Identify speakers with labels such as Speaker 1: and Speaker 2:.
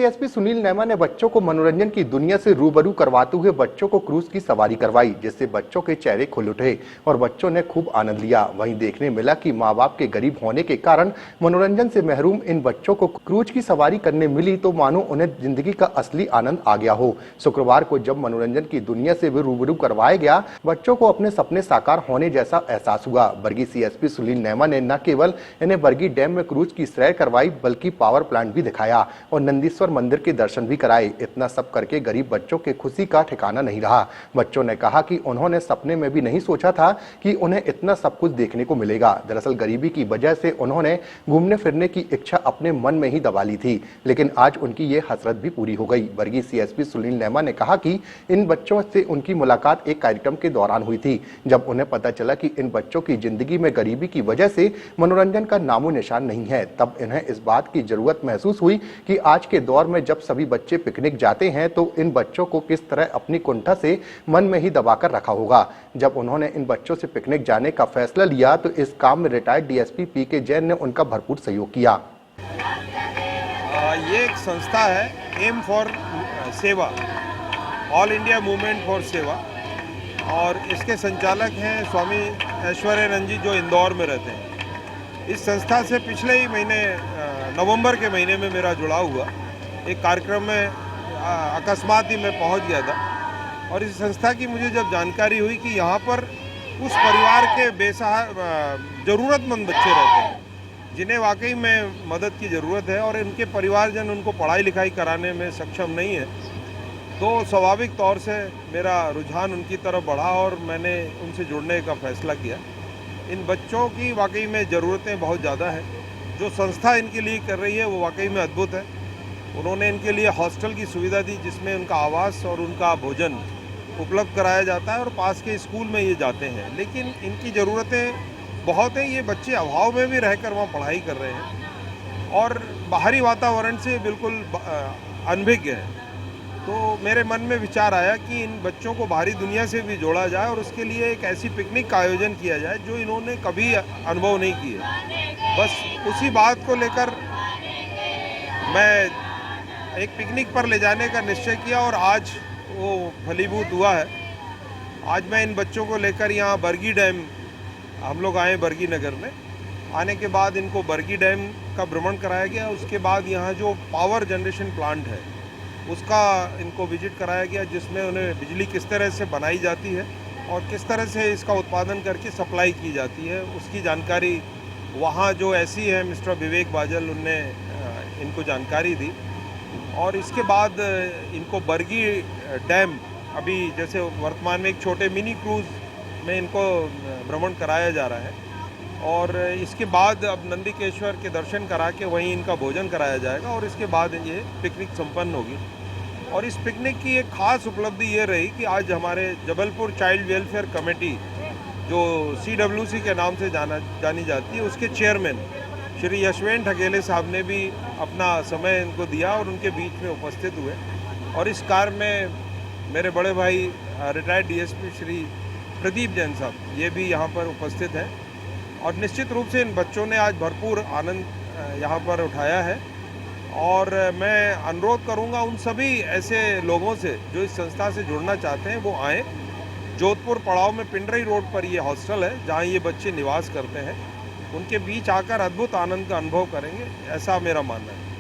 Speaker 1: DSP Sunil Naima ने बच्चों को मनोरंजन की दुनिया से रूबरू करवाते हुए बच्चों को क्रूज की सवारी करवाई, जिससे बच्चों के चेहरे खुल उठे और बच्चों ने खूब आनंद लिया। वहीं देखने मिला कि माँ बाप के गरीब होने के कारण मनोरंजन से महरूम इन बच्चों को क्रूज की सवारी करने मिली तो मानो उन्हें जिंदगी का असली आनंद आ गया हो। शुक्रवार को जब मनोरंजन की दुनिया से रूबरू करवाया गया, बच्चों को अपने सपने साकार होने जैसा एहसास हुआ। बरगी सीएसपी सुनील नैमा ने न केवल इन्हें बरगी डैम में क्रूज की सैर करवाई बल्कि पावर प्लांट भी दिखाया और नंदीश्वर मंदिर के दर्शन भी कराए। इतना सब करके गरीब बच्चों के खुशी का ठिकाना नहीं रहा। बच्चों ने कहा कि उन्होंने सपने में भी नहीं सोचा था कि उन्हें इतना सब कुछ देखने को मिलेगा। दरअसल गरीबी की वजह से उन्होंने घूमने फिरने की इच्छा अपने मन में ही दबा ली थी, लेकिन आज उनकी ये हसरत भी पूरी हो गई। बरगी सीएसपी सुनील नैमा ने कहा कि इन बच्चों से उनकी मुलाकात एक कार्यक्रम के दौरान हुई थी, जब उन्हें पता चला कि इन बच्चों की जिंदगी में गरीबी की वजह से मनोरंजन का नामो निशान नहीं है। तब इन्हें इस बात की जरूरत महसूस हुई कि आज के दौर में जब सभी बच्चे पिकनिक जाते हैं तो इन बच्चों को किस तरह अपनी कुंठा से मन में ही दबाकर रखा होगा। जब उन्होंने इन बच्चों से पिकनिक जाने का फैसला लिया तो इस काम में रिटायर्ड डीएसपी पीके जैन ने उनका भरपूर सहयोग किया।
Speaker 2: ये एक संस्था है एम फॉर सेवा, ऑल इंडिया मूवमेंट फॉर सेवा, और इसके संचालक हैं स्वामी ऐश्वर्यानंद जी, जो इंदौर में रहते हैं। इस संस्था से पिछले ही महीने नवंबर के महीने में मेरा जुड़ा हुआ एक कार्यक्रम में अकस्मात ही मैं पहुंच गया था, और इस संस्था की मुझे जब जानकारी हुई कि यहाँ पर उस परिवार के बेसहारा ज़रूरतमंद बच्चे रहते हैं जिन्हें वाकई में मदद की ज़रूरत है और इनके परिवारजन उनको पढ़ाई लिखाई कराने में सक्षम नहीं है, तो स्वाभाविक तौर से मेरा रुझान उनकी तरफ बढ़ा और मैंने उनसे जुड़ने का फ़ैसला किया। इन बच्चों की वाकई में ज़रूरतें बहुत ज़्यादा हैं। जो संस्था इनके लिए कर रही है वो वाकई में अद्भुत है। उन्होंने इनके लिए हॉस्टल की सुविधा दी, जिसमें उनका आवास और उनका भोजन उपलब्ध कराया जाता है और पास के स्कूल में ये जाते हैं। लेकिन इनकी ज़रूरतें बहुत हैं। ये बच्चे अभाव में भी रहकर वहाँ पढ़ाई कर रहे हैं और बाहरी वातावरण से बिल्कुल अनभिज्ञ है। तो मेरे मन में विचार आया कि इन बच्चों को बाहरी दुनिया से भी जोड़ा जाए और उसके लिए एक ऐसी पिकनिक का आयोजन किया जाए जो इन्होंने कभी अनुभव नहीं किया। बस उसी बात को लेकर मैं एक पिकनिक पर ले जाने का निश्चय किया और आज वो फलीभूत हुआ है। आज मैं इन बच्चों को लेकर यहाँ बरगी डैम हम लोग आए, बरगी नगर में। आने के बाद इनको बरगी डैम का भ्रमण कराया गया। उसके बाद यहाँ जो पावर जनरेशन प्लांट है उसका इनको विजिट कराया गया, जिसमें उन्हें बिजली किस तरह से बनाई जाती है और किस तरह से इसका उत्पादन करके सप्लाई की जाती है उसकी जानकारी वहाँ जो ऐसी है मिस्टर विवेक बाजल, उनने इनको जानकारी दी। और इसके बाद इनको बरगी डैम अभी जैसे वर्तमान में एक छोटे मिनी क्रूज़ में इनको भ्रमण कराया जा रहा है और इसके बाद अब नंदीकेश्वर के दर्शन करा के वहीं इनका भोजन कराया जाएगा और इसके बाद ये पिकनिक संपन्न होगी। और इस पिकनिक की एक खास उपलब्धि ये रही कि आज हमारे जबलपुर चाइल्ड वेलफेयर कमेटी, जो CWC के नाम से जानी जाती है, उसके चेयरमैन श्री यशवेन ठगेले साहब ने भी अपना समय इनको दिया और उनके बीच में उपस्थित हुए। और इस कार्य में मेरे बड़े भाई रिटायर्ड DSP श्री प्रदीप जैन साहब ये भी यहाँ पर उपस्थित हैं और निश्चित रूप से इन बच्चों ने आज भरपूर आनंद यहाँ पर उठाया है। और मैं अनुरोध करूँगा उन सभी ऐसे लोगों से जो इस संस्था से जुड़ना चाहते हैं वो आएँ। जोधपुर पड़ाव में पिंडरई रोड पर ये हॉस्टल है जहाँ ये बच्चे निवास करते हैं। उनके बीच आकर अद्भुत आनंद का अनुभव करेंगे, ऐसा मेरा मानना है।